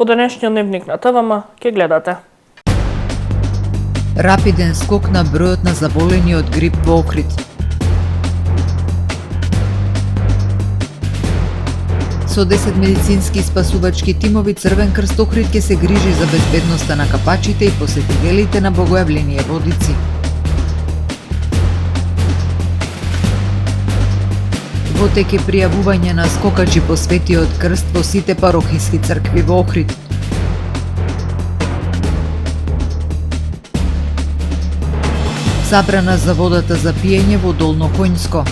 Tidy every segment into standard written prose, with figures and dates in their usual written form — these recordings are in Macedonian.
Во денешниот дневник на ТВМ ќе гледате. Рапиден скок на бројот на заболени од грип во Охрид. Со 10 медицински спасувачки тимови Црвен крст Охрид ќе се грижи за безбедноста на капачите и посетителите на Богојавление Водици. Во тек е пријавување на скокачи по Светиот крст во сите парохиски цркви во Охрид. Забрана за водата за пиење во Долно Коњско.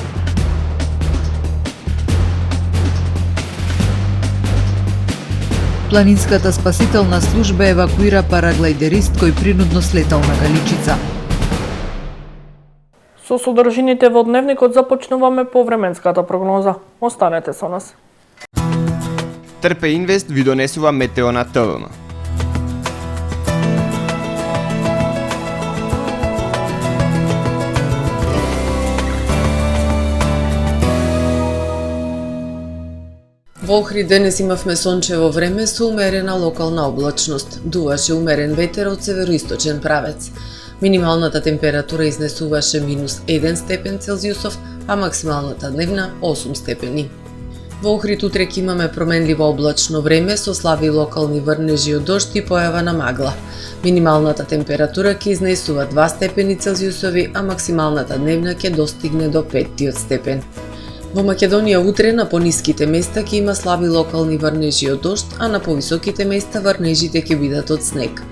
Планинската спасителна служба евакуира параглајдерист кој принудно слетал на Галичица. Со содржините во дневникот започнуваме по временската прогноза. Останете со нас. Трпе Инвест ви донесува метео на ТВМ. Во Охрид денес имавме сончево време со умерена локална облачност. Дуваше умерен ветер од североисточен правец. Минималната температура изнесуваше -1 степен Целзиусов, а максималната дневна 8 степени. Во Охрид утре ќе имаме променливо облачно време со слаби локални врнежи од дожд и појава на магла. Минималната температура ќе изнесува 2 степени Целзиусови, а максималната дневна ќе достигне до 5 степен. Во Македонија утре на пониските места ќе има слаби локални врнежи од дожд, а на повисоките места врнежите ќе бидат од снег.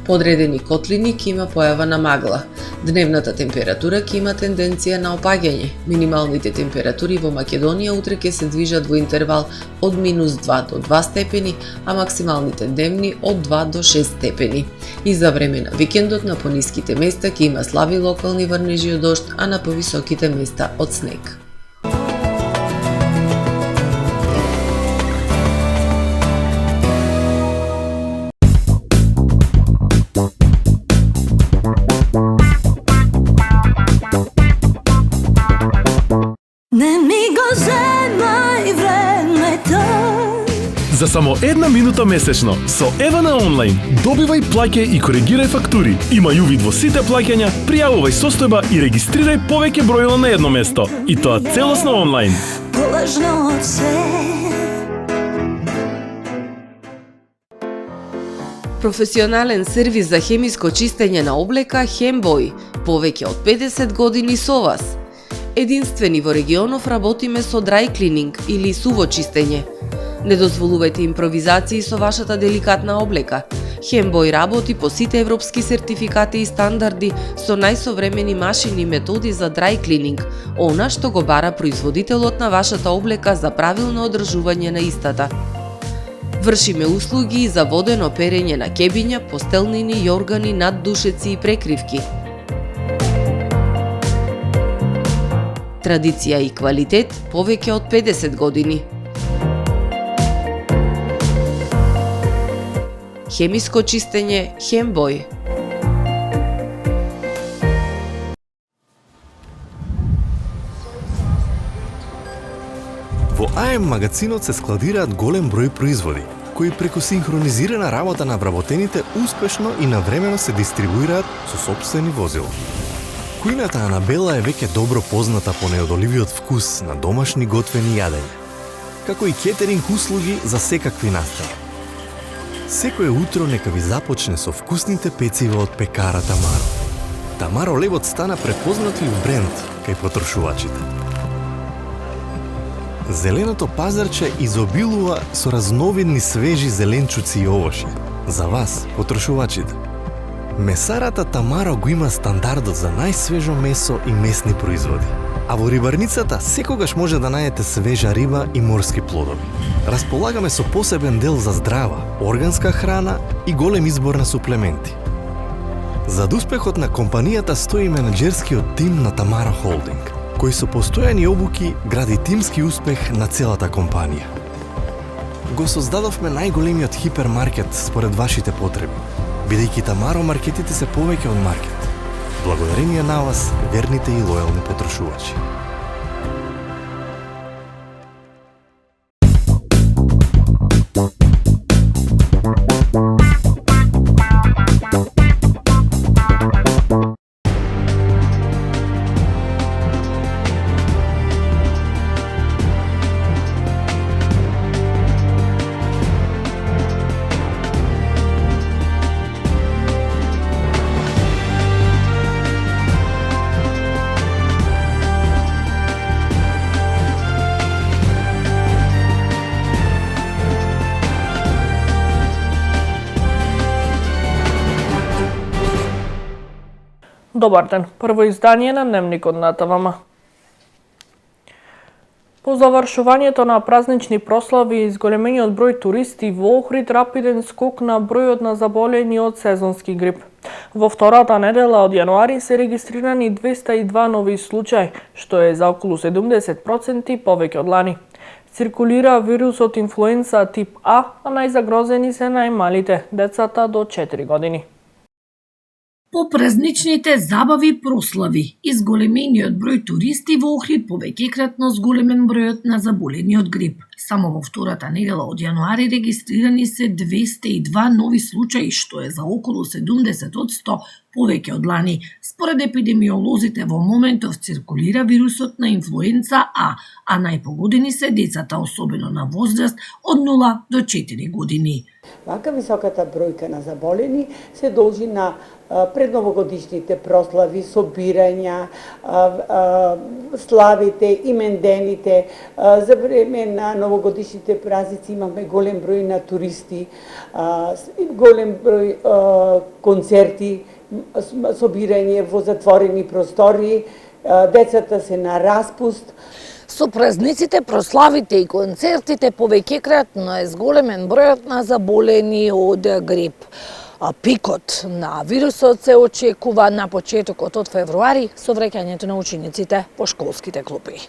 Подредени котлини ќе има појава на магла. Дневната температура ќе има тенденција на опаѓање. Минималните температури во Македонија утре ќе се движат во интервал од -2 до 2 степени, а максималните дневни од 2 до 6 степени. И за време на викендот на пониските места ќе има слаби локални врнежи од дожд, а на повисоките места од снег. За само 1 минута месечно со Евана онлайн добивај, плаќај и коригирај фактури. Имај увид во сите плаќања, пријавувај состојба и регистрирај повеќе бројила на едно место. И тоа целосно онлайн. Полажно од се. Професионален сервис за хемиско чистење на облека Хембој. Повеќе од 50 години со вас. Единствени во регионов работиме со dry cleaning или суво чистење. Не дозволувајте импровизации со вашата деликатна облека. Хембој работи по сите европски сертификати и стандарди со најсовремени машини и методи за dry cleaning, она што го бара производителот на вашата облека за правилно одржување на истата. Вршиме услуги за водено перење на кебиња, постелнини, јоргани, наддушеци и прекривки. Традиција и квалитет повеќе од 50 години. Хемиско чистење Хембој. Во АМ магазинот се складираат голем број производи, кои преку синхронизирана работа на вработените успешно и навремено се дистрибуираат со сопствени возила. Кујната Анабела е веќе добро позната по неодоливиот вкус на домашни готвени јадења, како и кетеринг услуги за секакви настани. Секое утро нека ви започне со вкусните пецива од пекара Тамаро. Тамаро лебот стана препознатлив бренд кај потрошувачите. Зеленото пазарче изобилува со разновидни свежи зеленчуци и овошје. За вас, потрошувачите. Месарата Тамаро го има стандардот за најсвежо месо и месни производи. А во рибарницата секогаш може да најдете свежа риба и морски плодови. Располагаме со посебен дел за здрава, органска храна и голем избор на суплементи. Зад успехот на компанијата стои менеджерскиот тим на Тамаро Холдинг, кој со постојани обуки гради тимски успех на целата компанија. Го создадовме најголемиот хипермаркет според вашите потреби, бидејќи Тамаро маркетите се повеќе од маркет. Благодарение на вас, верните и лојални потрошувачи. Добар ден, прво издание на Дневникот на ТВМ. По завршувањето на празнични прослави и зголемениот број туристи во Охрид, рапиден скок на бројот на заболени од сезонски грип. Во втората недела од јануари се регистрирани 202 нови случаи, што е за околу 70% повеќе од лани. Циркулира вирусот инфлуенца тип А, а најзагрозени се најмалите, децата до 4 години. По празничните забави прослави и зголемениот број туристи во Охрид повеќекратно зголемен бројот на заболени од грип. Само во втората недела од јануари регистрирани се 202 нови случаи, што е за околу 70% повеќе од лани. Според епидемиолозите во моментов циркулира вирусот на инфлуенца А најпогодени се децата, особено на возраст од 0 до 4 години. Вака високата бројка на заболени се должи на предновогодишните прослави, собирања, славите, имендените. За време на новогодишните празници имаме голем број на туристи, голем број концерти, собирање во затворени простори, децата се на распуст. Со празниците, прославите и концертите повеќекратно е зголемен бројот на заболени од грип. Пикот на вирусот се очекува на почетокот од февруари со враќањето на учениците по школските клупи.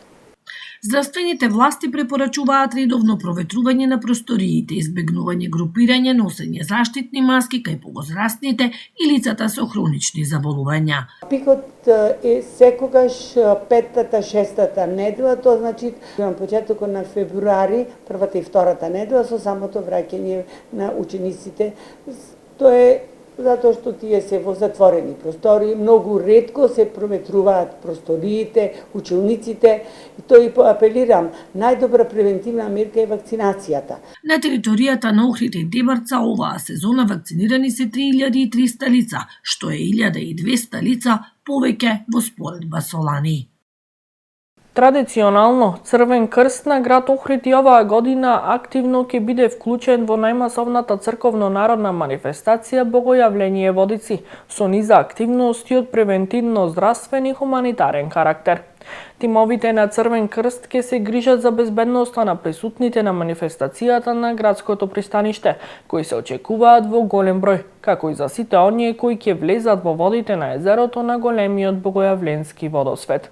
Здравствените власти препорачуваат редовно проветрување на просториите, избегнување групирање, носење заштитни маски кај повозрастните и лицата со хронични заболувања. Пикот е секогаш петтата, шестата недела, тоа значи на почетокот на февруари, првата и втората недела со самото враќање на учениците. Тоа е затоа што тие се во затворени простори, многу ретко се проветруваат просториите, училниците, и тоа и апелирам, најдобра превентивна мерка е вакцинацијата. На територијата на Охрид и Дебарца оваа сезона вакцинирани се 3300 лица, што е 1200 лица повеќе во споредба со лани. Традиционално, Црвен крст на град Охрид и оваа година активно ќе биде вклучен во најмасовната црковно-народна манифестација Богојавление Водици, со низа активности од превентивно-здравствен и хуманитарен карактер. Тимовите на Црвен крст ќе се грижат за безбедноста на присутните на манифестацијата на градското пристаниште, кои се очекуваат во голем број, како и за сите оние кои ќе влезат во водите на езерото на големиот Богојавленски водосвет.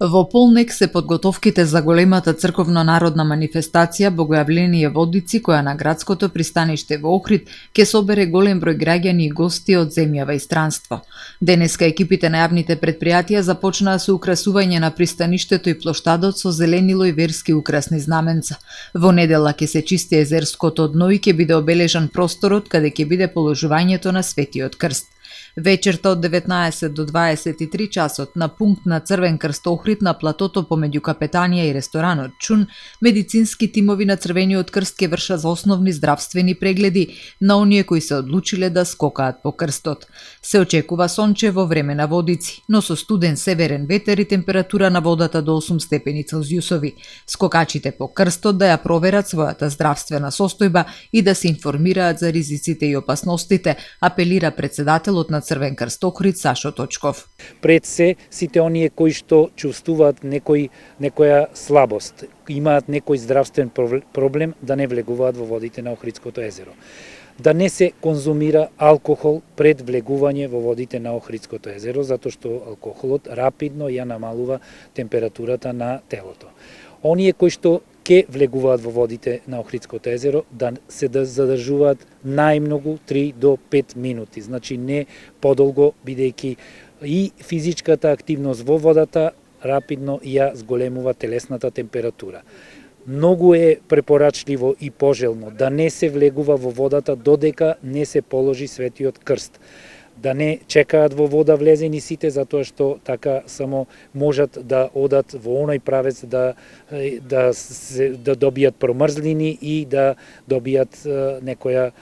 Во полнек се подготовките за големата црковно-народна манифестација Богојавление Водици, која на градското пристаниште во Охрид ќе собере голем број граѓани и гости од земјава и странство. Денеска екипите на јавните предпријатија започнаа со украсување на пристаништето и плоштадот со зеленило и верски украсни знаменца. Во недела ќе се чисти езерското дно и ќе биде обележан просторот каде ќе биде положувањето на Светиот крст. Вечерта од 19 до 23 часот на пункт на Црвен крст Охрид на платото помеѓу капетанија и ресторанот Чун, медицински тимови на Црвениот крст ќе вршат за основни здравствени прегледи на оние кои се одлучиле да скокаат по крстот. Се очекува сонче во време на Водици, но со студен северен ветер и температура на водата до 8 степени Целзиусови. Скокачите по крстот да ја проверат својата здравствена состојба и да се информираат за ризиците и опасностите, апелира председателот на Црвен крст Охрид Сашо Точков. Пред се сите оние кои што чувствуваат некоја слабост, имаат некој здравствен проблем, да не влегуваат во водите на Охридското езеро. Да не се конзумира алкохол пред влегување во водите на Охридското езеро, затоа што алкохолот рапидно ја намалува температурата на телото. Оние кои што ќе влегуваат во водите на Охридското езеро да се задржуваат најмногу 3 до 5 минути, значи не подолго, бидејќи и физичката активност во водата рапидно ја зголемува телесната температура. Многу е препорачливо и пожелно да не се влегува во водата додека не се положи Светиот крст. Да не чекаат во вода влезени сите, затоа што така само можат да одат во оној правец да добијат промрзлини и да добијат некоја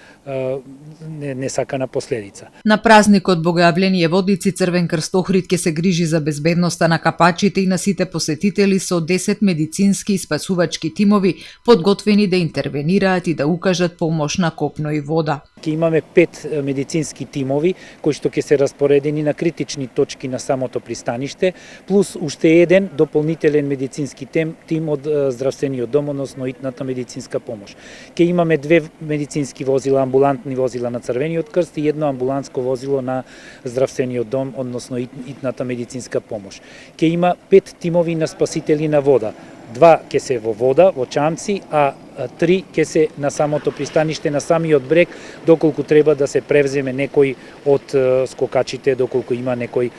несакана последица. На празникот Богојавление Водици Црвен крст Охрид ќе се грижи за безбедноста на капачите и на сите посетители со 10 медицински и спасувачки тимови подготвени да интервенираат и да укажат помош на копно и вода. ќе имаме 5 медицински тимови кои што ќе се распоредени на критични точки на самото пристаниште, плюс уште еден дополнителен медицински тим од здравствениот дом, односно итната медицинска помош. Ќе имаме 2 медицински возила, амбулантни возила на Црвениот крст и едно амбуланско возило на здравствениот дом, односно итната медицинска помош. Ќе има 5 тимови на спасители на вода. 2 ќе се во вода, во чамци, а 3 ќе се на самото пристаниште, на самиот брег, доколку треба да се превземе некој од скокачите, доколку има некој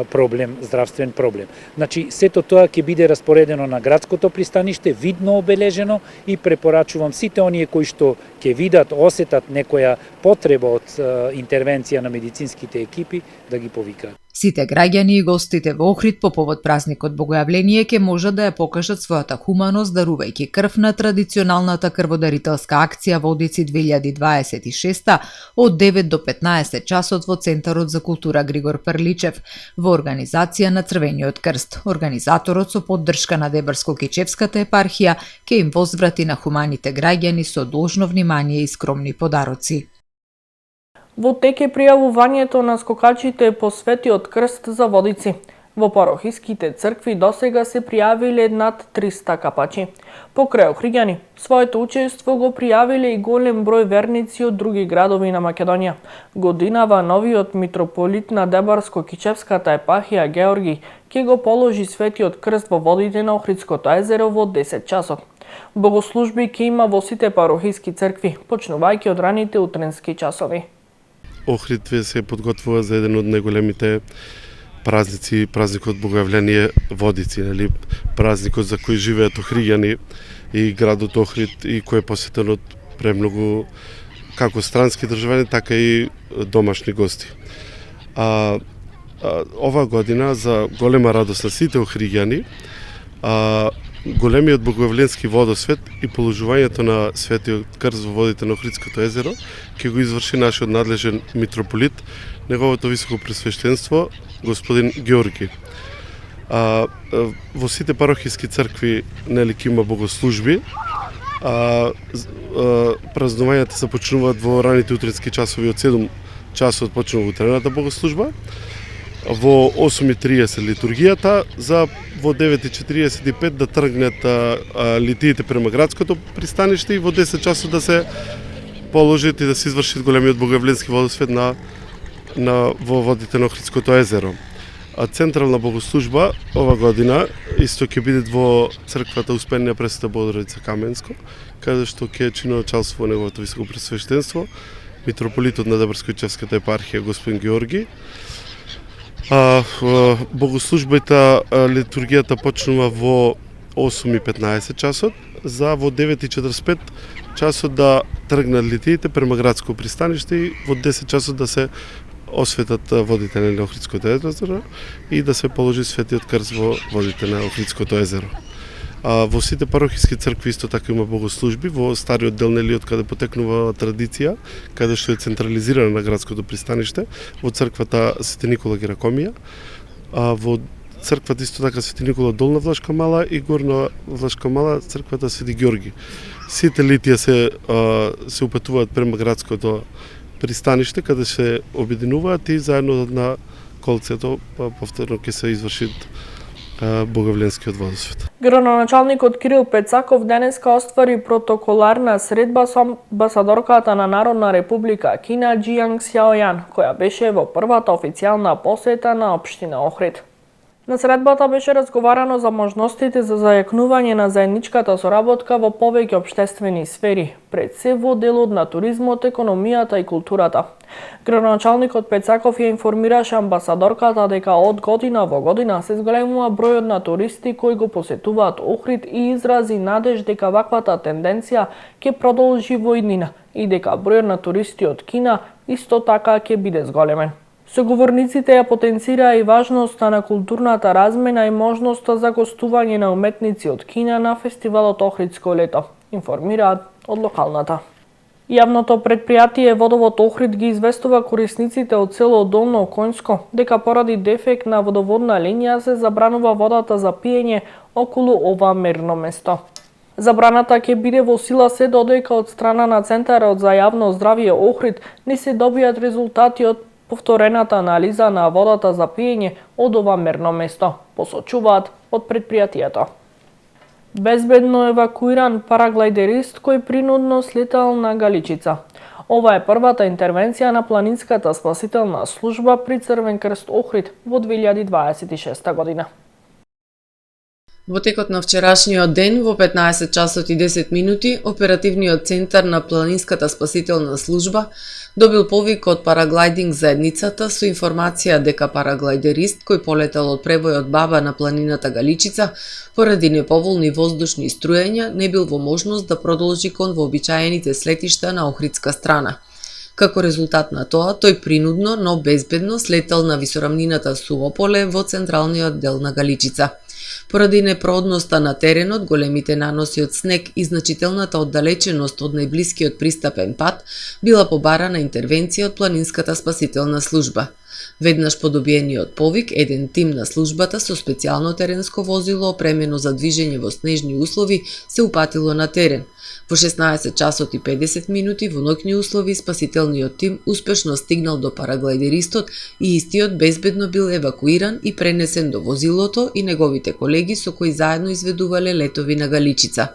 проблем, здравствен проблем. Значи, сето тоа ќе биде распоредено на градското пристаниште, видно обележено, и препорачувам сите оние кои што ќе видат, осетат некоја потреба од интервенција на медицинските екипи, да ги повикаат. Сите граѓани и гостите во Охрид по повод празникот Богојавление ќе можат да ја покажат својата хуманост дарувајќи крв на традиционалната крводарителска акција Водици 2026 од 9 до 15 часот во Центарот за култура Григор Прличев во организација на Црвениот крст. Организаторот со поддршка на Дебарско-Кичевската епархија ќе им возврати на хуманите граѓани со должно внимание и скромни подароци. Во тек е пријавувањето на скокачите по Светиот крст за Водици. Во парохиските цркви досега се пријавиле над 300 капачи. Покрај охриѓани, своето учество го пријавиле и голем број верници од други градови на Македонија. Годинава новиот митрополит на Дебарско-Кичевската епархија Георги ќе го положи Светиот крст во водите на Охридското езеро во 10 часот. Богослужби ќе има во сите парохиски цркви, почнувајќи од раните утренски часови. Охрид се подготвува за еден од најголемите празници, празникот Богојавление Водици, нели, празникот за кој живеат охриѓани и градот Охрид и кој е посетен од премногу како странски државјани, така и домашни гости. Ова година за голема радост на сите охриѓани, големиот богојавленски водосвет и положувањето на Светиот крст во водите на Охридското езеро ќе го изврши нашиот надлежен митрополит, неговото високо пресвештенство господин Георги. Во сите парохиски цркви нели ќе има богослужби. Празнувањата се почнуваат во раните утрински часови, од 7 часот почнува утрената богослужба. Во 8:30 литургијата, за во 9:45 да тргнат литиите према градското пристаниште и во 10 часот да се положат и да се изврши големиот богојавленски водосвет во водите на Охридското езеро. Централна богослужба ова година исто ќе биде во црквата Успенија Пресвета Богородица Каменско, каде што ќе чиноначалство во неговото високо пресвештенство митрополитот на Дебарско-Кичевската епархија господин Георги. Богослужбата, литургијата почнува во 8:15 часот, за во 9:45 часот да тргнат литиите према градско пристаниште и во 10 часот да се осветат водите на Охридското езеро и да се положи Светиот крст во водите на Охридското езеро. Во сите парохиски цркви исто така има богослужби, во стариот дел нели од каде потекнува традиција, каде што е централизирана на градското пристаниште, во црквата Свети Никола Геракомија, во црквата исто така Свети Никола Долна Влашка Мала и Горна Влашка Мала црквата Свети Георги. Сите литија се упатуваат према градското пристаниште, каде се обединуваат и заедно на колцето повторно ќе се изврши Богојавленскиот водосвет. Градоначалникот Кирил Пецаков денеска оствари протоколарна средба со амбасадорката на Народна република Кина Џијанг Сјаојан, која беше во првата официјална посета на општина Охрид. На средбата беше разговарано за можностите за зајакнување на заедничката соработка во повеќе општествени сфери, пред се во делот на туризмот, економијата и културата. Градоначалникот Пецаков ја информираше амбасадорката дека од година во година се зголемува бројот на туристи кои го посетуваат Охрид и изрази надеж дека ваквата тенденција ќе продолжи во иднина и дека бројот на туристи од Кина исто така ќе биде зголемен. Соговорниците ја потенцираа и важноста на културната размена и можноста за гостување на уметници од Кина на фестивалот Охридско лето, информираат од локалната. Јавното предпријатие Водовод Охрид ги известува корисниците од село Долно Коњско дека поради дефект на водоводна линија се забранува водата за пиење околу ова мерно место. Забраната ќе биде во сила се додека од страна на Центарот за јавно здравје Охрид не се добијат резултати од повторената анализа на водата за пиење од ова мерно место, посочуваат од претпријатието. Безбедно евакуиран параглайдерист кој принудно слетал на Галичица. Ова е првата интервенција на планинската спасителна служба при Црвен крст Охрид во 2026 година. Во текот на вчерашниот ден, во 15 часот и 10 минути, оперативниот центар на планинската спасителна служба добил повик од параглайдинг заедницата со информација дека параглайдерист кој полетел од превојот Баба на планината Галичица поради неповолни воздушни струења не бил во можност да продолжи кон вообичаените слетишта на охридска страна. Како резултат на тоа, тој принудно, но безбедно слетел на висорамнината Суополе во централниот дел на Галичица. Поради непроодноста на теренот, големите наноси од снег и значителната оддалеченост од најблискиот пристапен пат, била побарана интервенција од планинската спасителна служба. Веднаш по добиениот повик, еден тим на службата со специјално теренско возило опремено за движење во снежни услови се упатило на терен. Во 16 часот и 50 минути во ноќни услови спасителниот тим успешно стигнал до параглайдеристот и истиот безбедно бил евакуиран и пренесен до возилото и неговите колеги со кои заедно изведувале летови на Галичица.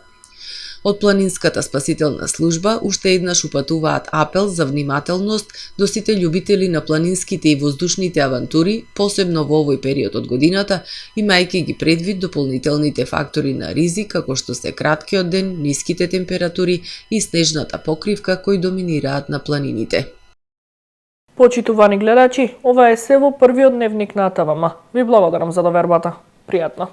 Од планинската спасителна служба уште еднаш упатуваат апел за внимателност до сите љубители на планинските и воздушните авантури, посебно во овој период од годината, имајќи ги предвид дополнителните фактори на ризик како што се краткиот ден, ниските температури и снежната покривка кои доминираат на планините. Почитувани гледачи, ова е се во првиот дневник на ТВМ. Ви благодарам за довербата. Пријатно.